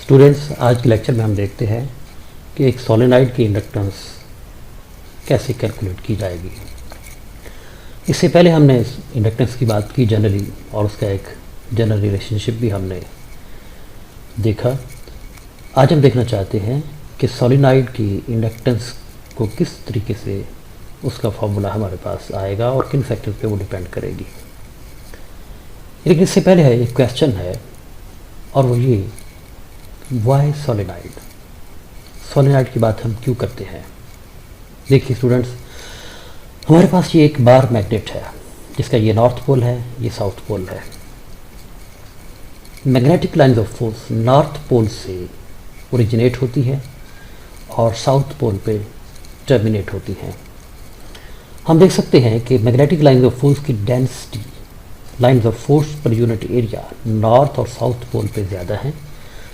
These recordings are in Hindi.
स्टूडेंट्स, आज के लेक्चर में हम देखते हैं कि एक सोलेनॉइड की इंडक्टेंस कैसे कैलकुलेट की जाएगी। इससे पहले हमने इंडक्टेंस की बात की जनरली, और उसका एक जनरल रिलेशनशिप भी हमने देखा। आज हम देखना चाहते हैं कि सोलेनॉइड की इंडक्टेंस को किस तरीके से उसका फॉर्मूला हमारे पास आएगा और किन फैक्टर पे वो डिपेंड करेगी। लेकिन इससे पहले है एक क्वेश्चन है, और वो ये, वाई सोलेनॉइड? सोलेनॉइड की बात हम क्यों करते हैं? देखिए स्टूडेंट्स, हमारे पास ये एक बार मैग्नेट है जिसका ये नॉर्थ पोल है, ये साउथ पोल है। Magnetic lines of force north pole से ओरिजिनेट होती है और साउथ पोल पे टर्मिनेट होती हैं। हम देख सकते हैं कि मैग्नेटिक लाइन्स ऑफ फोर्स की density lines of force per unit area north और साउथ पोल पे ज़्यादा है,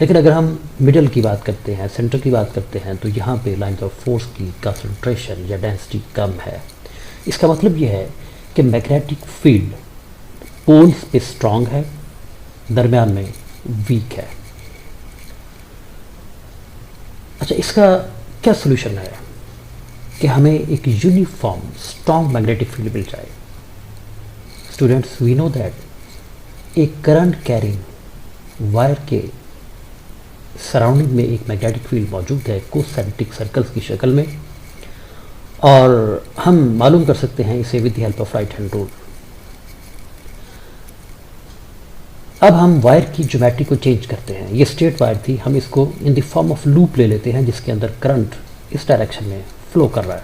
लेकिन अगर हम मिडल की बात करते हैं, सेंटर की बात करते हैं, तो यहाँ पे लाइन्स ऑफ फोर्स की कंसंट्रेशन या डेंसिटी कम है। इसका मतलब ये है कि मैग्नेटिक फील्ड पोल्स पे स्ट्रांग है, दरमियान में वीक है। अच्छा, इसका क्या सोल्यूशन है कि हमें एक यूनिफॉर्म स्ट्रांग मैग्नेटिक फील्ड मिल जाए? स्टूडेंट्स, वी नो दैट एक करंट कैरिंग वायर के सराउंडिंग में एक मैग्नेटिक फील्ड मौजूद है कोसेंट्रिक सर्कल्स की शक्ल में, और हम मालूम कर सकते हैं इसे with the help of right hand rule. अब हम वायर की ज्योमेट्री को चेंज करते हैं। ये स्ट्रेट वायर थी, हम इसको in the form of loop ले लेते हैं जिसके अंदर करंट इस डायरेक्शन में फ्लो कर रहा है।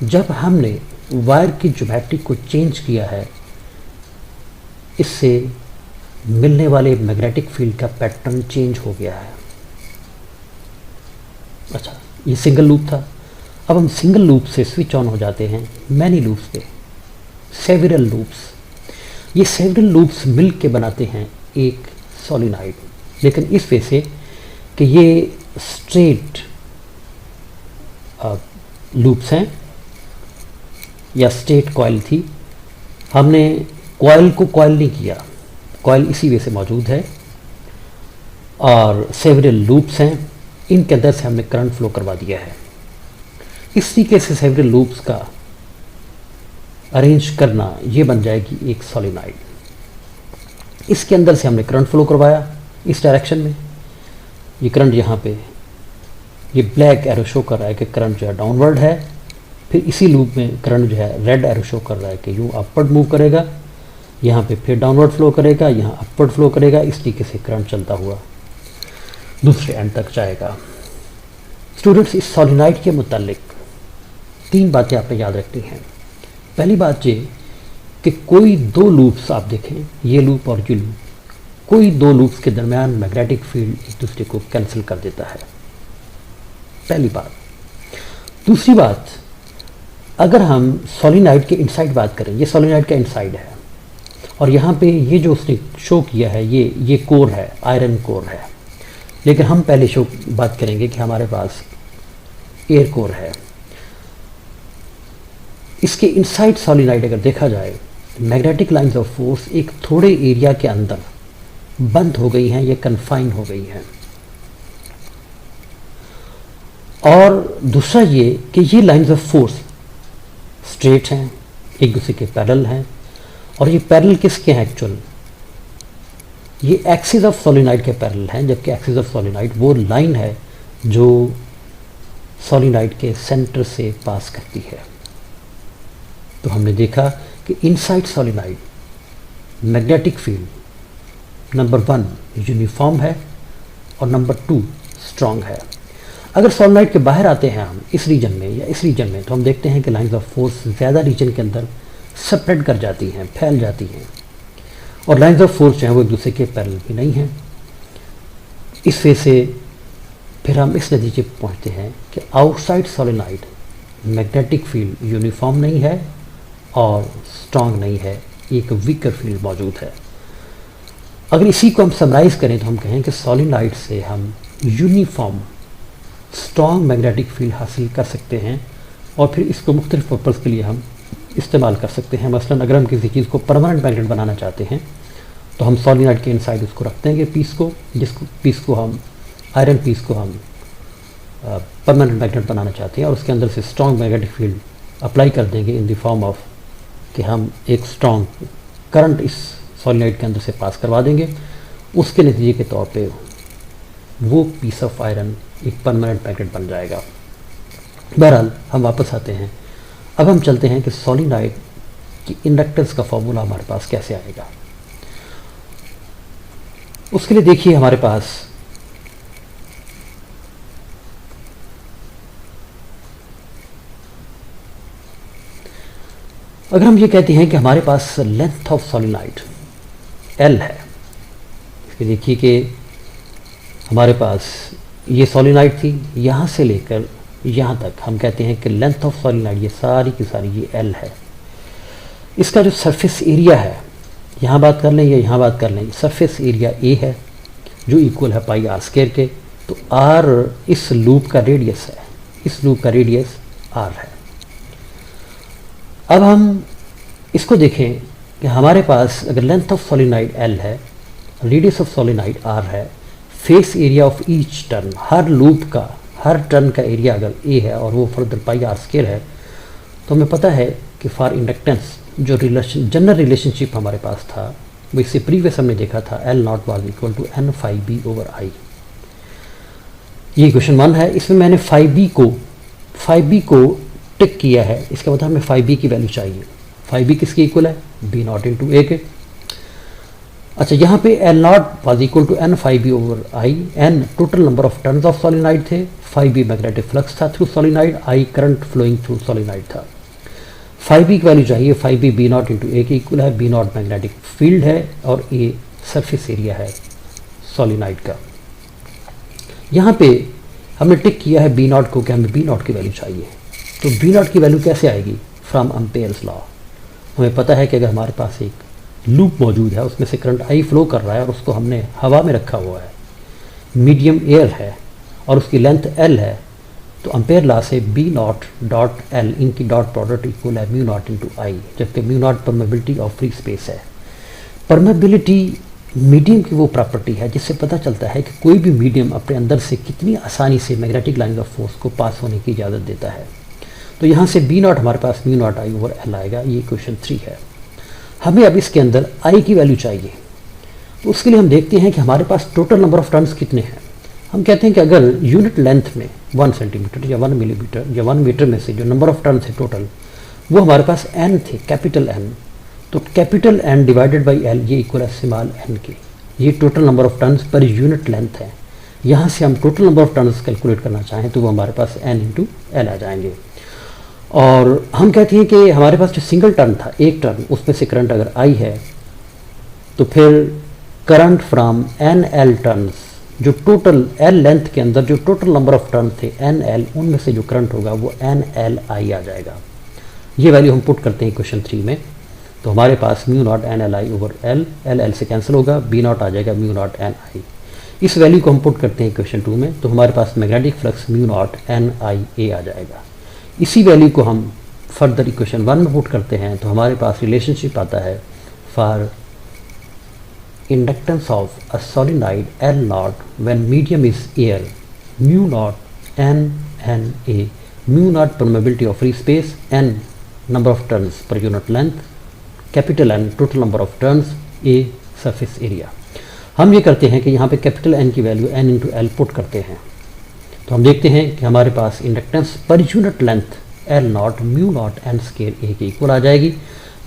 जब हमने वायर की ज्योमेट्री को चेंज किया है, इससे मिलने वाले मैग्नेटिक फील्ड का पैटर्न चेंज हो गया है। अच्छा, ये सिंगल लूप था। अब हम सिंगल लूप से स्विच ऑन हो जाते हैं मैनी लूप्स पे, सेवरल लूप्स। ये सेवरल लूप्स मिल के बनाते हैं एक सोलेनॉइड, लेकिन इस वजह से कि ये स्ट्रेट लूप्स हैं या स्ट्रेट कॉइल थी, हमने कॉइल को कॉइल नहीं किया, कॉइल इसी वजह से मौजूद है, और सेवरल लूप्स हैं, इनके अंदर से हमने करंट फ्लो करवा दिया है। इस तरीके से सेवरल लूप्स का अरेंज करना, ये बन जाएगी एक सोलेनॉइड। इसके अंदर से हमने करंट फ्लो करवाया इस डायरेक्शन में। ये करंट यहाँ पे, ये ब्लैक एरो शो कर रहा है कि करंट जो है डाउनवर्ड है। फिर इसी लूप में करंट जो है रेड एरो शो कर रहा है कि यूँ अपवर्ड मूव करेगा, यहाँ पे फिर डाउनवर्ड फ्लो करेगा, यहाँ अपवर्ड फ्लो करेगा। इस तरीके से करंट चलता हुआ दूसरे एंड तक जाएगा। स्टूडेंट्स, इस सोलेनॉइड के मुतालिक 3 बातें आपने याद रखनी हैं। पहली बात ये कि कोई 2 लूप्स आप देखें, ये लूप और ये लूप, कोई 2 लूप्स के दरमियान मैग्नेटिक फील्ड एक दूसरे को कैंसिल कर देता है, पहली बात। दूसरी बात, अगर हम सोलेनॉइड के इनसाइड बात करें, ये सोलेनॉइड का इनसाइड है, और यहाँ पे ये जो उसने शो किया है, ये कोर है, आयरन कोर है, लेकिन हम पहले बात करेंगे कि हमारे पास एयर कोर है। इसके इनसाइड सोलेनॉइड अगर देखा जाए, मैग्नेटिक लाइन्स ऑफ फोर्स एक थोड़े एरिया के अंदर बंद हो गई हैं, ये कन्फाइन हो गई हैं। और दूसरा ये कि ये लाइन्स ऑफ फोर्स स्ट्रेट हैं, एक दूसरे के पैरेलल हैं, और ये पैरेलल किसके हैं एक्चुअल? ये एक्सिस ऑफ सोलेनॉइड के पैरेलल हैं, जबकि एक्सिस ऑफ सोलेनॉइड वो लाइन है जो सोलेनॉइड के सेंटर से पास करती है। तो हमने देखा कि inside solenoid magnetic field number 1 uniform है और नंबर 2 स्ट्रांग है। अगर सोलेनॉइड के बाहर आते हैं हम इस रीजन में या इस रीजन में, तो हम देखते हैं कि लाइन्स ऑफ फोर्स ज़्यादा रीजन के अंदर स्प्रेड कर जाती हैं, फैल जाती हैं, और लाइन्स ऑफ फोर्स जो हैं वो एक दूसरे के पैरेलल भी नहीं हैं। इस वजह से फिर हम इस नतीजे पर पहुँचते हैं कि outside solenoid magnetic field uniform नहीं है और स्ट्रांग नहीं है, एक वीकर फील्ड मौजूद है। अगर इसी को हम समराइज़ करें तो हम कहें कि सोलेनॉइड से हम यूनिफॉर्म स्ट्रांग मैग्नेटिक फील्ड हासिल कर सकते हैं, और फिर इसको मुख्तलिफ पर्पज़ के लिए हम इस्तेमाल कर सकते हैं। मसलन अगर हम किसी चीज़ को परमानेंट मैग्नेट बनाना चाहते हैं तो हम सोलिनॉइड के इनसाइड उसको रखते हैं पीस को, जिसको पीस को हम आयरन पीस को हम परमानेंट मैग्नेट बनाना चाहते हैं और उसके अंदर से स्ट्रॉन्ग मैग्नेटिक फील्ड अप्लाई कर देंगे इन द फॉर्म ऑफ कि हम एक स्ट्रॉन्ग करंट इस सोलिनॉइड के अंदर से पास करवा देंगे। उसके नतीजे के तौर पे वो पीस ऑफ आयरन एक परमानेंट मैग्नेट बन जाएगा। बहरहाल हम वापस आते हैं, अब हम चलते हैं कि सोलिनॉइड की इंडक्टेंस का फॉर्मूला हमारे पास कैसे आएगा। उसके लिए देखिए हमारे पास अगर हम ये कहते हैं कि हमारे पास लेंथ ऑफ सोलिनॉइड L है, इसके देखिए कि हमारे पास ये सोलिनॉइड थी, यहाँ से लेकर यहाँ तक हम कहते हैं कि लेंथ ऑफ सोलिनॉइड ये सारी की सारी ये L है। इसका जो सरफेस एरिया है, यहाँ बात कर लें या यहाँ बात कर लें, सरफेस एरिया A है जो इक्वल है पाई r स्क्वायर के, तो r इस लूप का रेडियस है, इस लूप का रेडियस r है। अब हम इसको देखें कि हमारे पास अगर लेंथ ऑफ सोलिनॉइड L है, रेडियस ऑफ सोलिनॉइड r है, face area of each turn, her loop का हर टर्न का एरिया अगर A है और वो फर्दर पाई r स्क्वायर है, तो हमें पता है कि फॉर इंडक्टेंस जो जनरल रिलेशनशिप हमारे पास था वो इससे प्रीवियस हमने देखा था L not was equal to n phi b over I। ये क्वेश्चन 1 है, इसमें मैंने phi b को टिक किया है, इसका मतलब हमें phi b की वैल्यू चाहिए। phi b किसके इक्वल है, b नॉट इंटू a के। अच्छा, यहाँ पे L not was equal to n phi b over I, n total number of turns of solenoid थे, phi b मैग्नेटिक फ्लक्स था through solenoid, I current flowing through solenoid था। phi b की वैल्यू चाहिए, phi b b not into a के इक्वल है, b नॉट मैग्नेटिक फील्ड है और a सरफेस एरिया है सोलिनॉइड का। यहाँ पे हमने टिक किया है b नॉट को कि हमें b नॉट की वैल्यू चाहिए, तो b नॉट की वैल्यू कैसे आएगी, फ्रॉम एम्पेयर्स लॉ। हमें पता है कि अगर हमारे पास एक लूप मौजूद है, उसमें से करंट I फ्लो कर रहा है और उसको हमने हवा में रखा हुआ है, मीडियम एयर है और उसकी लेंथ L है, तो एम्पेयर लॉ से b नॉट डॉट L इनकी डॉट प्रोडक्ट इक्वल है म्यू नॉट इंटू I, जबकि mu naught permeability of free space है। परमेबिलिटी मीडियम की वो प्रॉपर्टी है जिससे पता चलता है कि कोई भी मीडियम अपने अंदर से कितनी आसानी से मैग्नेटिक लाइन ऑफ फोर्स को पास होने की इजाज़त देता है। तो यहाँ से b नॉट हमारे पास mu naught I over L आएगा। ये क्वेश्चन 3 है। हमें अब इसके अंदर I की वैल्यू चाहिए, तो उसके लिए हम देखते हैं कि हमारे पास टोटल नंबर ऑफ टर्न्स कितने हैं। हम कहते हैं कि अगर यूनिट लेंथ में 1 सेंटीमीटर या 1 मिलीमीटर या 1 मीटर में से जो नंबर ऑफ टर्न्स है टोटल, वो हमारे पास n थे, कैपिटल N, तो capital N divided by L ये इक्वल है स्मॉल n के। ये total number of turns per unit length है। यहाँ से हम total number of turns calculate करना चाहें तो वो हमारे पास n इंटू L आ जाएंगे। और हम कहते हैं कि हमारे पास जो सिंगल टर्न था, एक टर्न, उसमें से करंट अगर I है तो फिर करंट फ्रॉम NL टर्न्स, जो टोटल L लेंथ के अंदर जो टोटल नंबर ऑफ टर्न थे NL, उनमें से जो करंट होगा वो NLI आ जाएगा। ये वैल्यू हम पुट करते हैं क्वेश्चन 3 में, तो हमारे पास mu naught NLI over L, L से कैंसिल होगा, b नॉट आ जाएगा म्यू नॉट NI। इस वैल्यू को हम पुट करते हैं क्वेश्चन 2 में, तो हमारे पास magnetic flux mu naught NIA आ जाएगा। इसी वैल्यू को हम फर्दर इक्वेशन 1 में पुट करते हैं, तो हमारे पास रिलेशनशिप आता है for inductance of a solenoid L naught when medium is air, mu naught NNA, mu not permeability of free space, n number of turns per unit length, capital N total number of turns, A surface area. हम ये करते हैं कि यहाँ पे कैपिटल N की value n into L put करते हैं, तो हम देखते हैं कि हमारे पास inductance per unit length L not mu naught n square A के इक्वल आ जाएगी।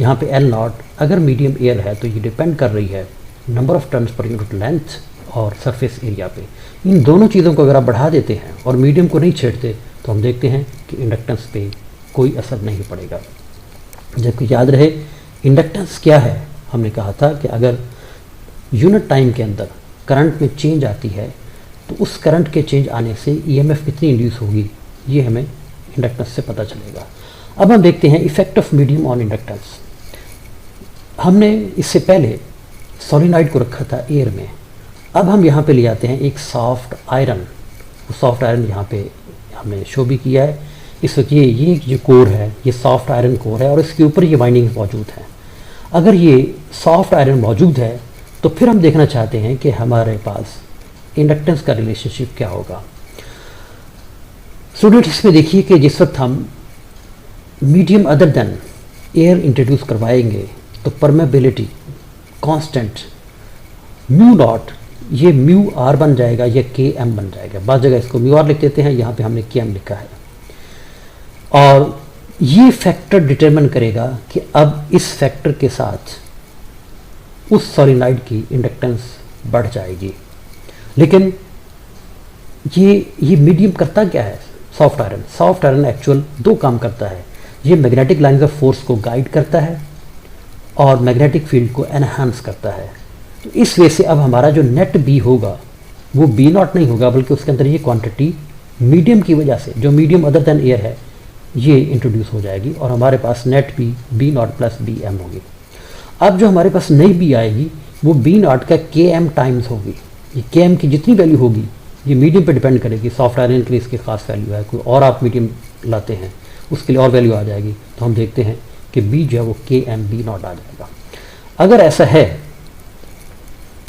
यहाँ पे L नॉट अगर मीडियम एयर है तो ये डिपेंड कर रही है number of turns per unit length और सरफेस एरिया पे। इन दोनों चीज़ों को अगर आप बढ़ा देते हैं और मीडियम को नहीं छेड़ते तो हम देखते हैं कि इंडक्टेंस पे कोई असर नहीं पड़ेगा। जबकि याद रहे इंडक्टेंस क्या है, हमने कहा था कि अगर यूनिट टाइम के अंदर करंट में चेंज आती है तो उस करंट के चेंज आने से EMF कितनी इंड्यूस होगी, ये हमें इंडक्टेंस से पता चलेगा। अब हम देखते हैं effect of medium on inductance. हमने इससे पहले सोलिनॉइड को रखा था एयर में, अब हम यहाँ पे ले आते हैं एक सॉफ्ट आयरन। सॉफ्ट आयरन यहाँ पे हमने शो भी किया है। इस वक्त ये जो कोर है ये सॉफ्ट आयरन कोर है और इसके ऊपर ये वाइंडिंग मौजूद है। अगर ये सॉफ्ट आयरन मौजूद है तो फिर हम देखना चाहते हैं कि हमारे पास इंडक्टेंस का रिलेशनशिप क्या होगा। स्टूडेंट इसमें देखिए कि जिस वक्त हम medium other than air introduce करवाएंगे तो परमेबिलिटी कांस्टेंट म्यू नॉट, ये म्यू आर बन जाएगा, ये के एम बन जाएगा। बाद जगह इसको म्यू आर लिख देते हैं, यहाँ पे हमने के एम लिखा है। और ये फैक्टर डिटरमिन करेगा कि अब इस फैक्टर के साथ उस सॉलिनॉइड की इंडक्टेंस बढ़ जाएगी। लेकिन ये मीडियम करता क्या है? सॉफ्ट आयरन एक्चुअल दो काम करता है। ये मैग्नेटिक लाइंस ऑफ फोर्स को गाइड करता है और मैग्नेटिक फील्ड को एनहांस करता है। तो इस वजह से अब हमारा जो नेट बी होगा वो बी नॉट नहीं होगा, बल्कि उसके अंदर ये क्वांटिटी मीडियम की वजह से, जो मीडियम अदर देन एयर है, ये इंट्रोड्यूस हो जाएगी और हमारे पास net B naught plus B M होगी। अब जो हमारे पास नई बी आएगी वो बी नॉट का के एम टाइम्स होगी। ये के एम की जितनी वैल्यू होगी ये मीडियम पे डिपेंड करेगी। सॉफ्ट आयरन के लिए इसकी खास वैल्यू है, कोई और आप मीडियम लाते हैं उसके लिए और वैल्यू आ जाएगी। तो हम देखते हैं कि बी जो है वो के एम बी नॉट आ जाएगा। अगर ऐसा है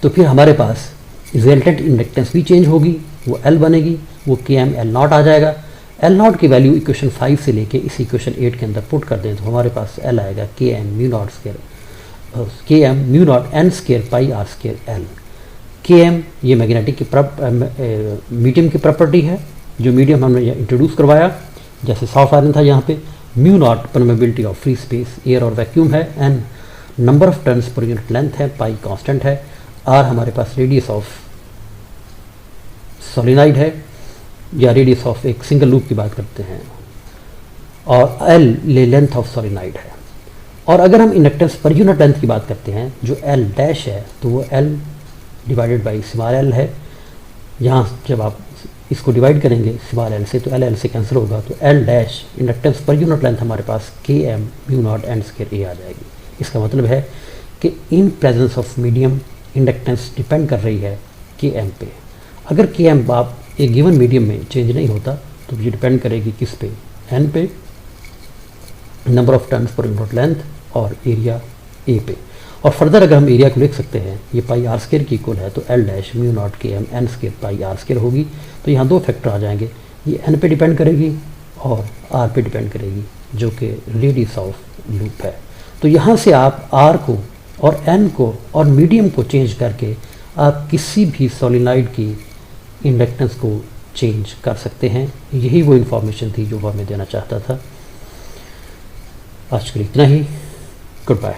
तो फिर हमारे पास रिजल्टेंट इंडक्टेंस भी चेंज होगी, वो एल बनेगी, वो के एम एल नॉट आ जाएगा। एल नॉट की वैल्यू इक्वेशन 5 से लेके इस इक्वेशन 8 के अंदर पुट कर दें तो हमारे पास एल आएगा K M mu not square, K M mu not N square pi R square L. K M ये मैग्नेटिक की मीडियम की प्रॉपर्टी है, जो मीडियम हमने इंट्रोड्यूस करवाया, जैसे सॉफ्ट आयरन था यहाँ पे। Mu not permeability of free space, air और वैक्यूम है। N number of turns per unit length है, पाई कांस्टेंट है। आर हमारे पास रेडियस ऑफ सोलिनॉइड है, या रेडियस ऑफ एक सिंगल लूप की बात करते हैं, और एल लेंथ ऑफ सोलिनॉइड है। और अगर हम इंडक्टेंस पर यूनिट लेंथ की बात करते हैं, जो एल डैश है, तो वो L divided by small L है। यहाँ जब आप इसको डिवाइड करेंगे स्मॉल एल से तो एल से कैंसिल होगा, तो L dash inductance per unit length हमारे पास के M mu not N square A आ जाएगी। इसका मतलब है कि in presence of medium inductance depend कर रही है के एम पे। अगर के एम आप एक गिवन मीडियम में चेंज नहीं होता तो ये डिपेंड करेगी किस पे? एन पे, number of turns per unit length और एरिया ए पे। और फर्दर अगर हम एरिया को लिख सकते हैं, ये पाई आर स्केयर की इक्वल है, तो L dash mu not K M N square pi R square होगी। तो यहाँ दो फैक्टर आ जाएंगे, ये एन पे डिपेंड करेगी और आर पे डिपेंड करेगी, जो कि रेडियस ऑफ लूप है। तो यहाँ से आप आर को और एन को और मीडियम को चेंज करके आप किसी भी सोलिनॉइड की इंडक्टेंस को चेंज कर सकते हैं। यही वो इन्फॉर्मेशन थी जो वह मैं देना चाहता था। आज के लिए इतना ही। Good bye.